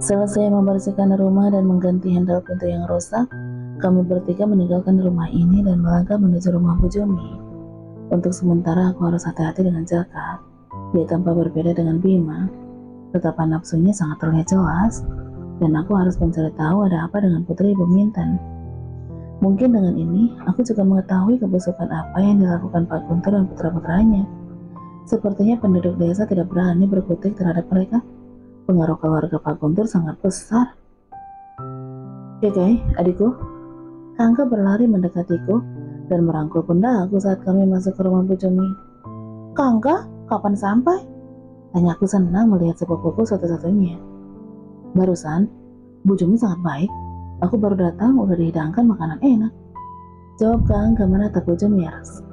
Selesai membersihkan rumah dan mengganti handle pintu yang rusak, kami bertiga meninggalkan rumah ini dan melangkah menuju rumah Bu Jumi. Untuk sementara aku harus hati-hati dengan Jaka. Dia tanpa berbeda dengan Bima. Tetapan nafsunya sangat terlihat jelas, dan aku harus mencari tahu ada apa dengan Putri Ibu Mintan. Mungkin dengan ini, aku juga mengetahui kebusukan apa yang dilakukan Pak Guntur dan putra-putranya. Sepertinya penduduk desa tidak berani berkutik terhadap mereka. Pengaruh keluarga Pak Guntur sangat besar. Oke, adikku. Kangka berlari mendekatiku dan merangkul pundakku saat kami masuk ke rumah Bu Jumi. Kangka, kapan sampai? Tanyaku senang melihat sepupuku satu-satunya. Barusan, Bu Jumi sangat baik. Aku baru datang udah dihidangkan makanan enak. Jawab Kangka menatap Bu Jumi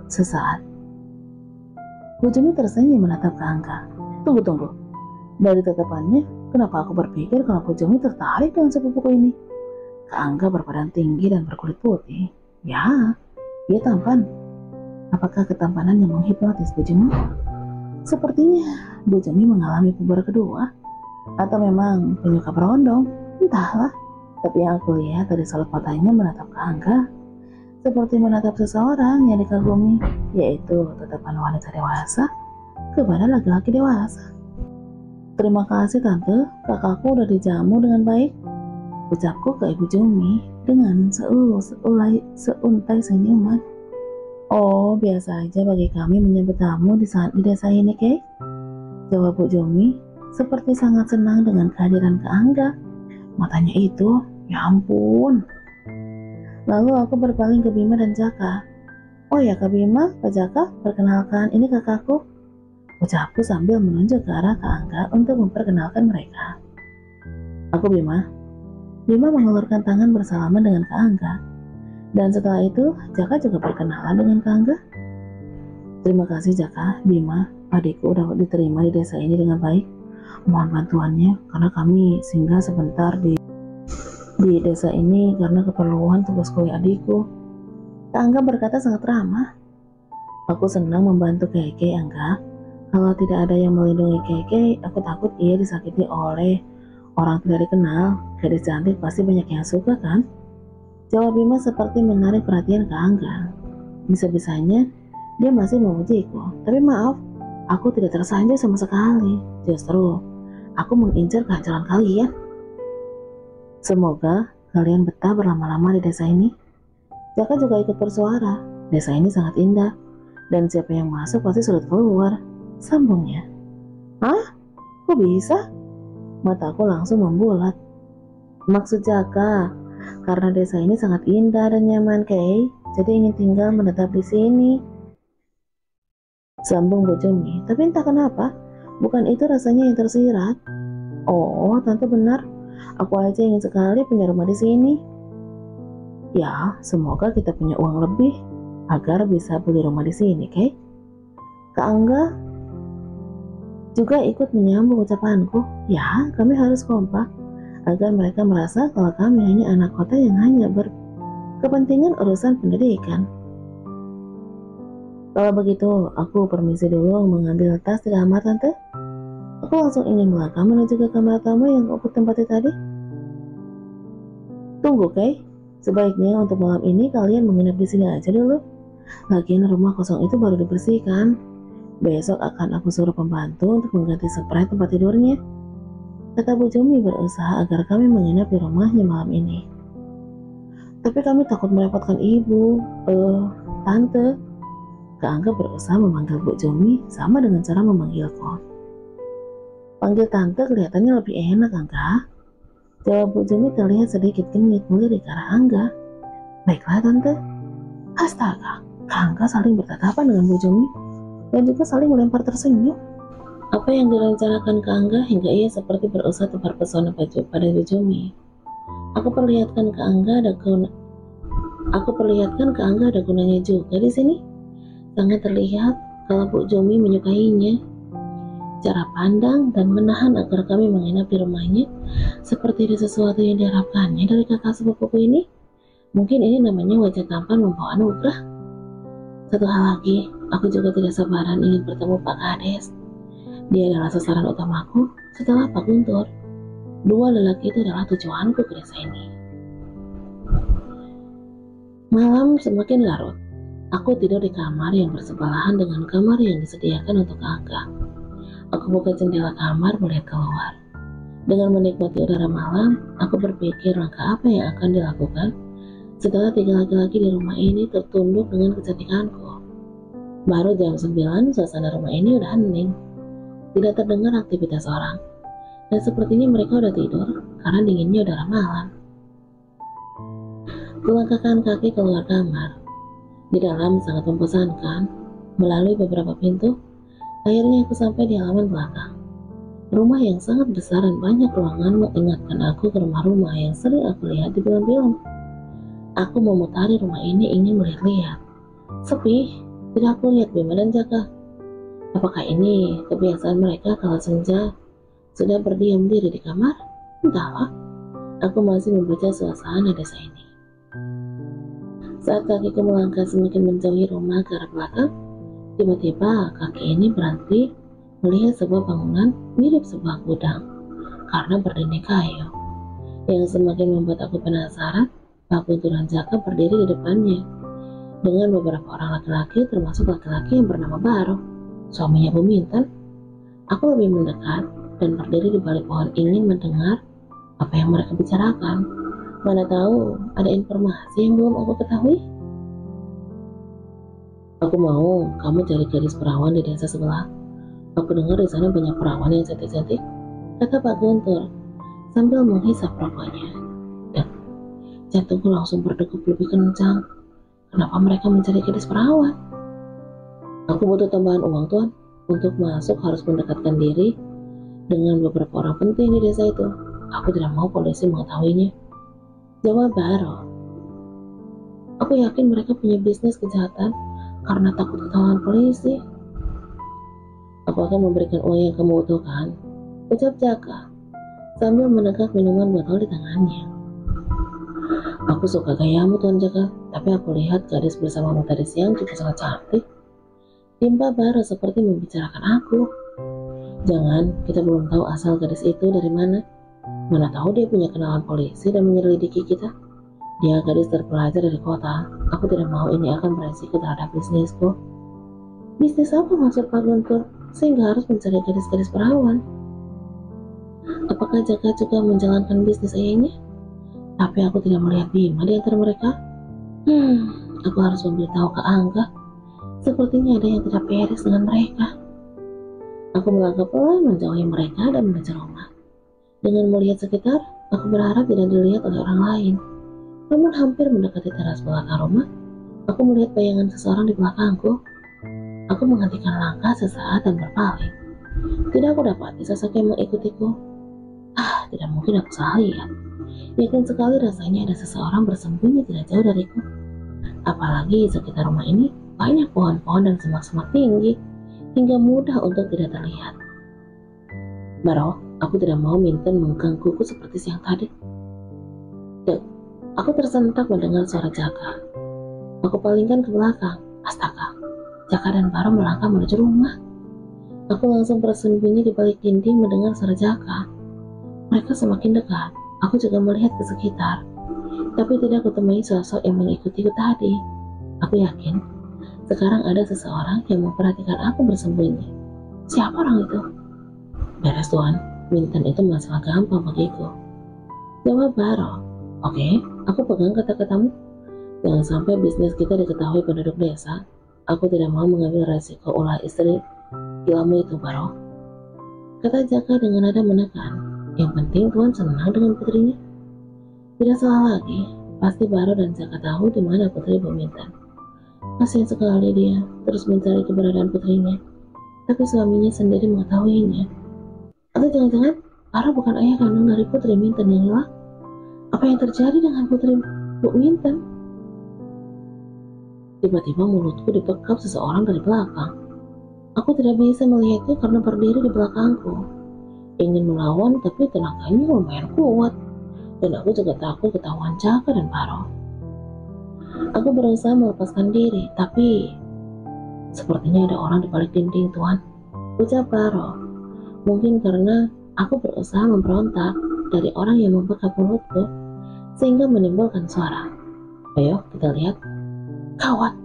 sesaat. Bu Jumi tersenyum menatap Kangka. Tunggu. Dari tatapannya, kenapa aku berpikir kalau Bu Jumi tertarik dengan sepupuku ini? Kangka berbadan tinggi dan berkulit putih. Ya, dia tampan. Apakah ketampanan yang menghipnotis Bu Jumi? Sepertinya Bu Jumi mengalami puber kedua. Atau memang penyuka berondong, entahlah. Tapi yang aku lihat dari sorot matanya menatap Kangka seperti menatap seseorang yang dikagumi, yaitu tatapan wanita dewasa kepada laki-laki dewasa. Terima kasih tante, kakakku udah dijamu dengan baik, ucapku ke Ibu Jumi dengan seuntai senyuman. Oh, biasa aja bagi kami menyambut tamu di desa ini, Kay. Jawab Bu Jumi seperti sangat senang dengan kehadiran Kak Angga. Matanya itu, ya ampun. Lalu aku berpaling ke Bima dan Jaka. Oh ya Kak Bima, Kak Jaka, perkenalkan ini kakakku. Ucapku sambil menunjuk ke arah Kak Angga untuk memperkenalkan mereka. Aku Bima. Bima mengulurkan tangan bersalaman dengan Kak Angga. Dan setelah itu, Jaka juga berkenalan dengan Kak Angga. Terima kasih Jaka, Bima, adikku udah diterima di desa ini dengan baik. Mohon bantuannya karena kami singgah sebentar di desa ini karena keperluan tugas kuliah adikku. Kak Angga berkata sangat ramah. Aku senang membantu Keke, Angga. Kalau tidak ada yang melindungi Keke, aku takut ia disakiti oleh orang tidak dikenal. Gadis cantik pasti banyak yang suka kan? Jawab Bima seperti menarik perhatian Kak Angga. Bisa-bisanya dia masih memujiku. Tapi maaf, aku tidak tersanjung sama sekali. Justru, aku mengincar kehancuran kalian. Semoga kalian betah berlama-lama di desa ini. Jaka juga ikut bersuara. Desa ini sangat indah. Dan siapa yang masuk pasti sulit keluar. Sambungnya. Hah? Kok bisa? Mataku langsung membulat. Maksud Jaka, karena desa ini sangat indah dan nyaman, Kay. Jadi ingin tinggal menetap di sini. Sambung Bu Jumi. Tapi entah kenapa, bukan itu rasanya yang tersirat. Oh, tante benar. Aku aja ingin sekali punya rumah di sini. Ya, semoga kita punya uang lebih agar bisa beli rumah di sini, Kay. Kak Angga juga ikut menyambung ucapanku. Ya, kami harus kompak agar mereka merasa kalau kami hanya anak kota yang hanya berkepentingan urusan pendidikan. Kalau begitu, aku permisi dulu mengambil tas di kamar tante. Aku langsung ingin melangkah menuju ke kamar tamu yang aku tempati tadi. Tunggu, Kay. Sebaiknya untuk malam ini kalian menginap di sini aja dulu. Lagian rumah kosong itu baru dibersihkan. Besok akan aku suruh pembantu untuk mengganti spray tempat tidurnya. Kata Bu Jumi berusaha agar kami menginap di rumahnya malam ini. Tapi kami takut merepotkan ibu. Tante. Kak Angga berusaha memanggil Bu Jumi sama dengan cara memanggilku. Panggil tante kelihatannya lebih enak, Angga. Jawab Bu Jumi terlihat sedikit genit melirik ke arah Angga. Baiklah tante. Astaga, Kak Angga saling bertatapan dengan Bu Jumi dan juga saling melempar tersenyum. Apa yang direncanakan Kak Angga hingga ia seperti berusaha tebar pesona pada Bu Jumi. Aku perlihatkan Kak Angga ada gunanya juga di sini. Sangat terlihat kalau Bu Jumi menyukainya. Cara pandang dan menahan agar kami menginap di rumahnya seperti ada sesuatu yang diharapkannya dari kakak sepupuku ini. Mungkin ini namanya wajah tampan membawa anugerah. Satu hal lagi, aku juga tidak sabaran ingin bertemu Pak Kades. Dia adalah sasaran utamaku setelah Pak Guntur. Dua lelaki itu adalah tujuanku ke desa ini. Malam semakin larut. Aku tidur di kamar yang bersebelahan dengan kamar yang disediakan untuk Angga. Aku buka jendela kamar melihat keluar. Dengan menikmati udara malam, aku berpikir langkah apa yang akan dilakukan setelah tiga laki-laki di rumah ini tertunduk dengan kecantikanku. Baru jam 9, suasana rumah ini udah hening. Tidak terdengar aktivitas orang. Dan sepertinya mereka udah tidur karena dinginnya udara malam. Kulangkahkan kaki keluar kamar. Di dalam sangat membosankan. Melalui beberapa pintu, akhirnya aku sampai di halaman belakang. Rumah yang sangat besar dan banyak ruangan mengingatkan aku ke rumah-rumah yang sering aku lihat di film-film. Aku memutari rumah ini ingin melihat-lihat. Sepi, tidak aku lihat Bima dan Jaka. Apakah ini kebiasaan mereka kalau senja sudah berdiam diri di kamar? Entahlah, aku masih membaca suasana desa ini. Saat kakiku melangkah semakin menjauhi rumah ke arah belakang, tiba-tiba kaki ini berhenti melihat sebuah bangunan mirip sebuah gudang karena berdinding kayu. Yang semakin membuat aku penasaran, Pak Guntur dan Jaka berdiri di depannya dengan beberapa orang laki-laki, termasuk laki-laki yang bernama Baro, suaminya Bu Minten. Aku lebih mendekat dan berdiri di balik pohon ingin mendengar apa yang mereka bicarakan. Mana tahu ada informasi yang belum aku ketahui. Aku mau kamu cari gadis perawan di desa sebelah. Aku dengar di sana banyak perawan yang cantik-cantik, kata Pak Guntur sambil menghisap rokoknya. Dan jantungku langsung berdegup lebih kencang. Kenapa mereka mencari gadis perawan? Aku butuh tambahan uang, Tuan. Untuk masuk harus mendekatkan diri dengan beberapa orang penting di desa itu. Aku tidak mau polisi mengetahuinya, jawab Baro. Aku yakin mereka punya bisnis kejahatan karena takut ketahuan polisi. Aku akan memberikan uang yang kamu butuhkan, ucap Jaka sambil menegak minuman botol di tangannya. Aku suka gayamu, Tuan Jaka, tapi aku lihat gadis bersamamu tadi siang juga sangat cantik. Timpa Baro seperti membicarakan aku. Jangan, kita belum tahu asal gadis itu dari mana. Mana tahu dia punya kenalan polisi dan menyelidiki kita. Dia gadis terpelajar dari kota. Aku tidak mau ini akan beresiko terhadap bisnisku. Bisnis apa maksud Pak Guntur? Sehingga harus mencari gadis-gadis perawan. Apakah Jaka juga menjalankan bisnis ayahnya? Tapi aku tidak melihat Bima di antara mereka. Aku harus memberitahu ke Angga. Sepertinya ada yang tidak beres dengan mereka. Aku melangkah pelan menjauhi mereka dan menuju rumah. Dengan melihat sekitar, aku berharap tidak dilihat oleh orang lain. Namun hampir mendekati teras belakang rumah, aku melihat bayangan seseorang di belakangku. Aku menghentikan langkah sesaat dan berpaling. Tidak aku dapati sosok yang mengikutiku. Tidak mungkin aku salah lihat. Yakin sekali rasanya ada seseorang bersembunyi tidak jauh dariku. Apalagi sekitar rumah ini banyak pohon-pohon dan semak-semak tinggi, hingga mudah untuk tidak terlihat. Baro, aku tidak mau Minten menggangguku seperti siang tadi. Aku tersentak mendengar suara Jaka. Aku palingkan ke belakang. Astaga, Jaka dan Baro melangkah menuju rumah. Aku langsung bersembunyi di balik dinding mendengar suara Jaka. Mereka semakin dekat. Aku juga melihat ke sekitar, tapi tidak kutemui sosok yang mengikutiku tadi. Aku yakin sekarang ada seseorang yang memperhatikan aku bersembunyi. Siapa orang itu? Beres, Tuan. Minten itu masalah gampang bagiku, jawab Baro. Oke, aku pegang kata-katamu. Jangan sampai bisnis kita diketahui penduduk desa. Aku tidak mau mengambil resiko ulah istri gilamu itu, Baro, kata Jaka dengan nada menekan. Yang penting Tuan senang dengan putrinya. Tidak salah lagi, pasti Baro dan Jaka tahu di mana putri Bu Minten. Kasihan sekali dia terus mencari keberadaan putrinya, tapi suaminya sendiri mengetahuinya. Atau jangan-jangan Baro bukan ayah kandung dari putri Minten yang hilang? Apa yang terjadi dengan putri Bu Minten? Tiba-tiba mulutku dibekap seseorang dari belakang. Aku tidak bisa melihatnya karena berdiri di belakangku. Ingin melawan, tapi tenaganya lumayan kuat, dan aku juga takut ketahuan Jaka dan Baro. Aku berusaha melepaskan diri, tapi sepertinya ada orang di balik dinding, Tuan, ucap Baro. Mungkin karena aku berusaha memberontak, dari orang yang membekap mulutku sehingga menimbulkan suara. Ayo kita lihat. Gawat,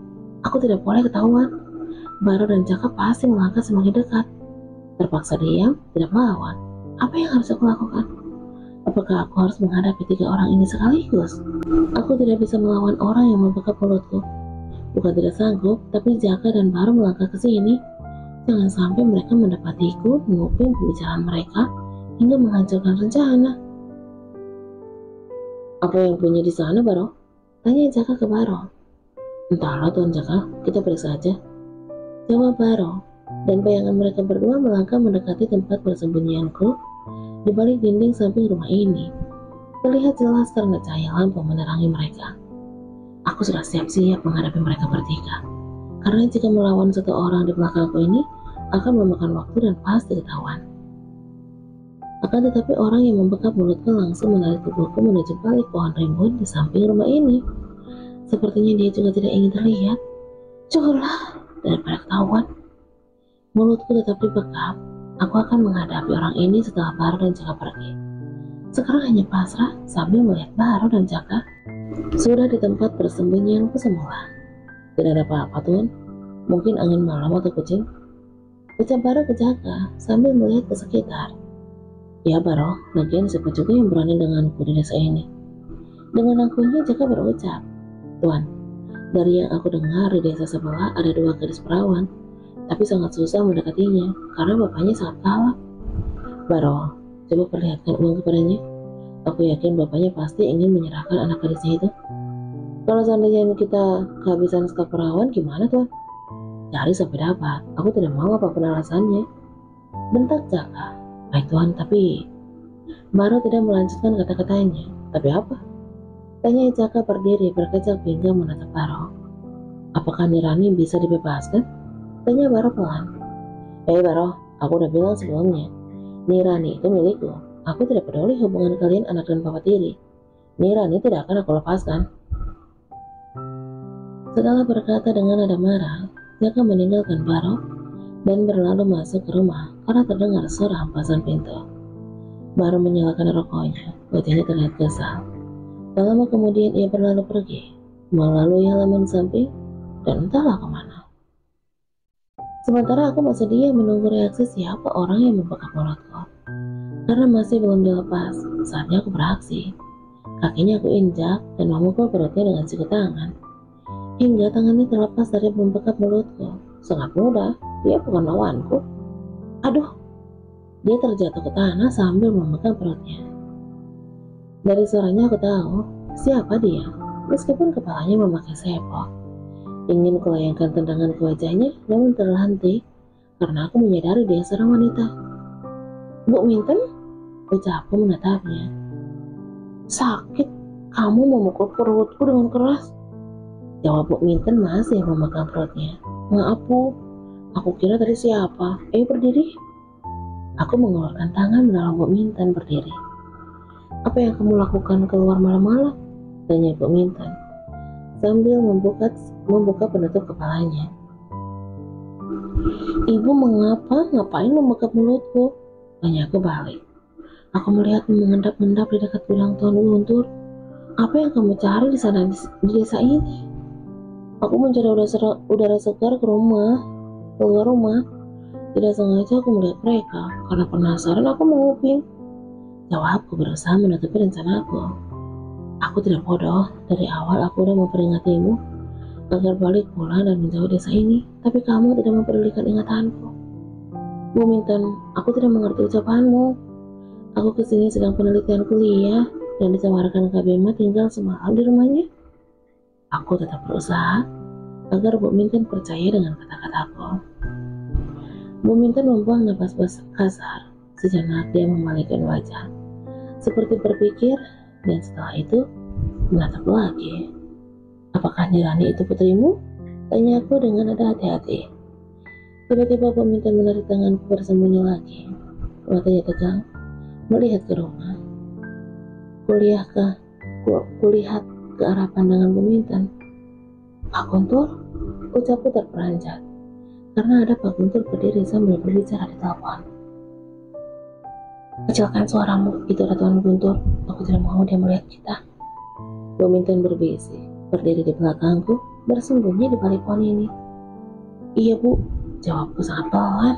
aku tidak boleh ketahuan. Baro dan Jaka pasti melangkah semakin dekat. Terpaksa diam, tidak melawan. Apa yang harus aku lakukan? Apakah aku harus menghadapi 3 orang ini sekaligus? Aku tidak bisa melawan orang yang membekap mulutku. Bukan tidak sanggup, tapi Jaka dan Baro melangkah ke sini. Jangan sampai mereka mendapatiku menguping pembicaraan mereka hingga menghancurkan rencana. Apa yang bunyi di sana, Baro? Tanya Jaka ke Baro. Entahlah Tuan Jaka, kita periksa saja. Jawab Baro, dan bayangan mereka berdua melangkah mendekati tempat persembunyianku di balik dinding samping rumah ini. Terlihat jelas karena cahaya lampu menerangi mereka. Aku sudah siap-siap menghadapi mereka bertiga. Karena jika melawan satu orang di belakangku ini akan memakan waktu dan pasti ketahuan. Akan tetapi orang yang membekap mulutku langsung menarik tubuhku menuju balik pohon rimbun di samping rumah ini. Sepertinya dia juga tidak ingin terlihat. Syukurlah, daripada ketahuan. Mulutku tetap dibekap. Aku akan menghadapi orang ini setelah Baro dan Jaka pergi. Sekarang hanya pasrah sambil melihat Baro dan Jaka sudah di tempat persembunyianku semula. Tidak ada apa-apa, Tuan. Mungkin angin malam atau kucing. Ucap Baro ke Jaka sambil melihat ke sekitar. Ya Baro, lagian siapa juga yang berani denganku di desa ini? Dengan akunya Jaka berucap, Tuan, dari yang aku dengar di desa sebelah ada 2 gadis perawan, tapi sangat susah mendekatinya karena bapaknya sangat galak. Baro, coba perlihatkan uang kepadanya. Aku yakin bapaknya pasti ingin menyerahkan anak gadisnya itu. Kalau seandainya kita kehabisan stok perawan, gimana Tuan? Cari sampai dapat, aku tidak mau apapun alasannya. Bentak Jaka. Baik Tuan, tapi Baro tidak melanjutkan kata-katanya. Tapi apa? Tanya Jaka berdiri berkecak pinggang menatap Baro. Apakah Nirani bisa dibebaskan? Tanya Baro pelan. Baro, aku udah bilang sebelumnya, Nirani itu milikku. Aku tidak peduli hubungan kalian anak dan papa tiri. Nirani tidak akan aku lepaskan. Setelah berkata dengan nada marah, Jaka meninggalkan Baro dan berlalu masuk ke rumah karena terdengar suara hempasan pintu. Baro menyalakan rokoknya, wajahnya terlihat kesal. Tak lama kemudian ia berlalu pergi, melalui halaman samping, dan entahlah kemana. Sementara aku masih diam menunggu reaksi siapa orang yang membekap mulutku. Karena masih belum dilepas, saatnya aku beraksi. Kakinya aku injak dan memukul perutnya dengan siku tangan. Hingga tangannya terlepas dari membekap mulutku. Sangat mudah, dia bukan lawanku. Aduh, dia terjatuh ke tanah sambil memegang perutnya. Dari suaranya aku tahu siapa dia, meskipun kepalanya memakai sepok. Ingin kulayangkan tendangan ke wajahnya, namun terhenti karena aku menyadari dia seorang wanita. Bu Minten, ucapku menatapnya. Sakit, kamu memukul perutku dengan keras. Jawab Bu Minten masih memegang perutnya. Maaf Bu, aku kira tadi siapa. Berdiri. Aku mengeluarkan tangan menolong Bu Minten berdiri. Apa yang kamu lakukan keluar malam-malam? Tanya Bu Minten sambil membuka penutup kepalanya. Ibu ngapain membekap mulutku? Tanya aku balik. Aku melihat mengendap-endap di dekat gudang Tuan Guntur. Apa yang kamu cari di sana di desa ini? Aku mencari udara segar keluar rumah. Tidak sengaja aku melihat mereka. Karena penasaran aku menguping. Jawabku berusaha menutupi rencanaku. Aku tidak bodoh. Dari awal aku sudah memperingatimu agar balik pulang dan menjauh desa ini. Tapi kamu tidak mempedulikan ingatanku. Bu Minten, aku tidak mengerti ucapanmu. Aku kesini sedang penelitian kuliah dan ditawarkan Kak Bima tinggal semalam di rumahnya. Aku tetap berusaha agar Bu Minten percaya dengan kata-kataku. Bu Minten membuang napas kasar. Sejenak dia memalingkan wajah, seperti berpikir, dan setelah itu menatap lagi. Apakah Nirani itu putrimu? Tanya aku dengan nada hati-hati. Tiba-tiba Bu Minten menarik tanganku bersembunyi lagi. Matanya tegang, melihat ke rumah. Kulihat ke arah pandangan Bu Minten. Pak Guntur, ucapku terperanjat, karena ada Pak Guntur berdiri sambil berbicara di telepon. Kecilkan suaramu, itu ada Tuan Guntur. Aku tidak mau dia melihat kita. Bominton berbisik, berdiri di belakangku, bersembunyi di balik pohon ini. Iya bu, jawabku sangat pelan.